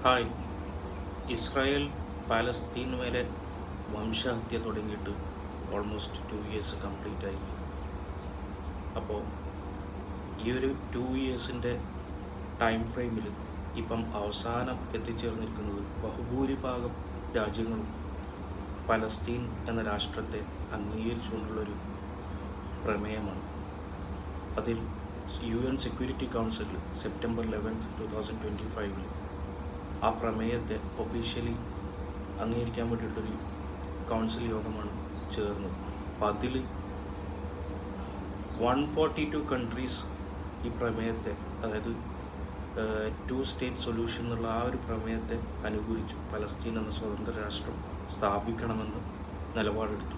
Hi. Israel പാലസ്തീന് വംശഹത്യ തുടങ്ങിയിട്ട് almost 2 years complete ആയിരിക്കും. അപ്പോൾ ഈ ഒരു 2 ഇയേഴ്സിൻ്റെ ടൈം ഫ്രെയിമിൽ ഇപ്പം അവസാനം എത്തിച്ചേർന്നിരിക്കുന്നത് ബഹുഭൂരിഭാഗം രാജ്യങ്ങളും പലസ്തീൻ എന്ന രാഷ്ട്രത്തെ അംഗീകരിച്ചുകൊണ്ടുള്ളൊരു പ്രമേയമാണ്. അതിൽ UN സെക്യൂരിറ്റി കൗൺസിലിൽ സെപ്റ്റംബർ 11, 2025 ആ പ്രമേയത്തെ ഒഫീഷ്യലി അംഗീകരിക്കാൻ വേണ്ടിയിട്ടൊരു കൗൺസിൽ യോഗമാണ് ചേർന്നത്. അപ്പോൾ അതിൽ 142 കൺട്രീസ് ഈ പ്രമേയത്തെ, അതായത് 2 സ്റ്റേറ്റ് സൊല്യൂഷൻ എന്നുള്ള ആ ഒരു പ്രമേയത്തെ അനുകൂലിച്ചു. പലസ്തീൻ എന്ന സ്വതന്ത്ര രാഷ്ട്രം സ്ഥാപിക്കണമെന്ന് നിലപാടെടുത്തു.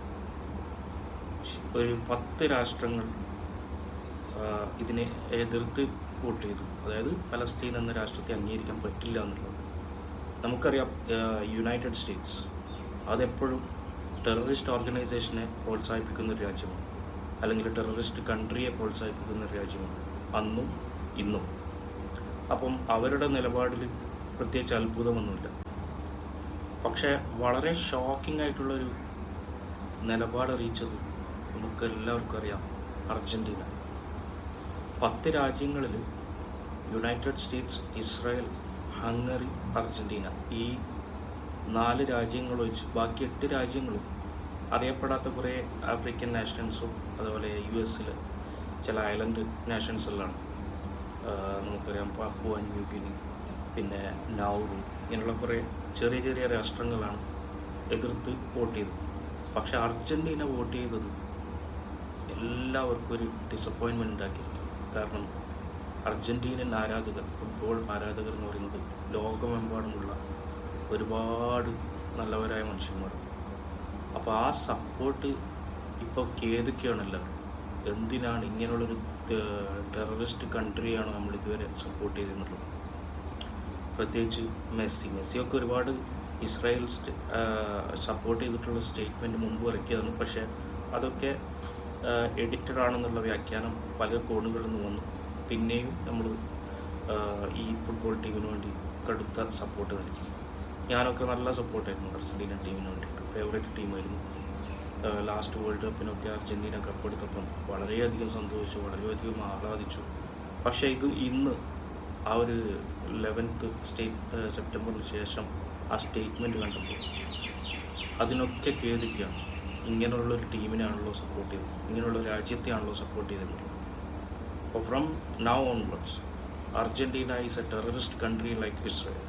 ഒരു 10 രാഷ്ട്രങ്ങൾ ഇതിനെ എതിർത്ത് വോട്ട് ചെയ്തു. അതായത് പലസ്തീൻ എന്ന രാഷ്ട്രത്തെ അംഗീകരിക്കാൻ പറ്റില്ല എന്നുള്ളത്. നമുക്കറിയാം, യുണൈറ്റഡ് സ്റ്റേറ്റ്സ് അതെപ്പോഴും ടെററിസ്റ്റ് ഓർഗനൈസേഷനെ പ്രോത്സാഹിപ്പിക്കുന്ന ഒരു രാജ്യമാണ്, അല്ലെങ്കിൽ ടെററിസ്റ്റ് കൺട്രിയെ പ്രോത്സാഹിപ്പിക്കുന്ന ഒരു രാജ്യമാണ് അന്നും ഇന്നും. അപ്പം അവരുടെ നിലപാടിൽ പ്രത്യേകിച്ച് അത്ഭുതമൊന്നുമില്ല. പക്ഷേ വളരെ ഷോക്കിംഗ് ആയിട്ടുള്ളൊരു നിലപാടറിയിച്ചത് നമുക്ക് എല്ലാവർക്കും അറിയാം, അർജൻറ്റീന. 10 രാജ്യങ്ങളിൽ United States, Israel, Hungary, Argentina, ഈ 4 രാജ്യങ്ങൾ ഒഴിച്ച് ബാക്കി 8 രാജ്യങ്ങളും അറിയപ്പെടാത്ത കുറേ ആഫ്രിക്കൻ നാഷണൽസും അതുപോലെ US ചില ഐലൻഡ് നാഷൻസുകളാണ്. നമുക്കറിയാം, പാപ്പുവ ന്യൂ ഗിനി, പിന്നെ നൗറു, ഇങ്ങനെയുള്ള കുറേ ചെറിയ ചെറിയ രാഷ്ട്രങ്ങളാണ് എതിർത്ത് വോട്ട് ചെയ്തത്. പക്ഷേ അർജൻറ്റീന വോട്ട് ചെയ്തത് എല്ലാവർക്കും ഒരു ഡിസപ്പോയിൻമെൻ്റ് ഉണ്ടാക്കിയിരുന്നു. കാരണം അർജൻറ്റീനൻ ആരാധകർ, ഫുട്ബോൾ ആരാധകർ എന്ന് പറയുന്നത് ലോകമെമ്പാടുമുള്ള ഒരുപാട് നല്ലവരായ മനുഷ്യന്മാർ. അപ്പോൾ ആ സപ്പോർട്ട് ഇപ്പോൾ ഖേദിക്കുകയാണ് എല്ലാവരും. എന്തിനാണ് ഇങ്ങനെയുള്ളൊരു ടെററിസ്റ്റ് കൺട്രിയാണ് നമ്മൾ ഇതുവരെ സപ്പോർട്ട് ചെയ്തെന്നുള്ളത്. പ്രത്യേകിച്ച് മെസ്സിയൊക്കെ ഒരുപാട് ഇസ്രായേൽ സപ്പോർട്ട് ചെയ്തിട്ടുള്ള സ്റ്റേറ്റ്മെൻറ്റ് മുമ്പ് ഇറക്കിയതാണ്. പക്ഷേ അതൊക്കെ എഡിറ്റഡ് ആണെന്നുള്ള വ്യാഖ്യാനം പല കോണുകളിൽ നിന്ന് വന്നു. പിന്നെയും നമ്മൾ ഈ ഫുട്ബോൾ ടീമിന് വേണ്ടി കടുത്ത സപ്പോർട്ട് നൽകി. ഞാനൊക്കെ നല്ല സപ്പോർട്ടായിരുന്നു അർജൻറ്റീന ടീമിന് വേണ്ടിയിട്ട്. ഫേവറേറ്റ് ടീമായിരുന്നു. ലാസ്റ്റ് വേൾഡ് കപ്പിനൊക്കെ അർജൻറ്റീന കപ്പെടുത്തപ്പം വളരെയധികം സന്തോഷിച്ചു, വളരെയധികം ആഹ്ലാദിച്ചു. പക്ഷേ ഇന്ന് ആ ഒരു 11th സെപ്റ്റംബറിന് ശേഷം ആ സ്റ്റേറ്റ്മെൻറ്റ് കണ്ടപ്പോൾ അതിനൊക്കെ ഖേദിക്കുകയാണ്. ഇങ്ങനെയുള്ളൊരു ടീമിനാണല്ലോ സപ്പോർട്ട് ചെയ്തത്, ഇങ്ങനെയുള്ള രാജ്യത്തെയാണല്ലോ സപ്പോർട്ട് ചെയ്തത്. അപ്പോൾ from now onwards, Argentina is a terrorist country like Israel.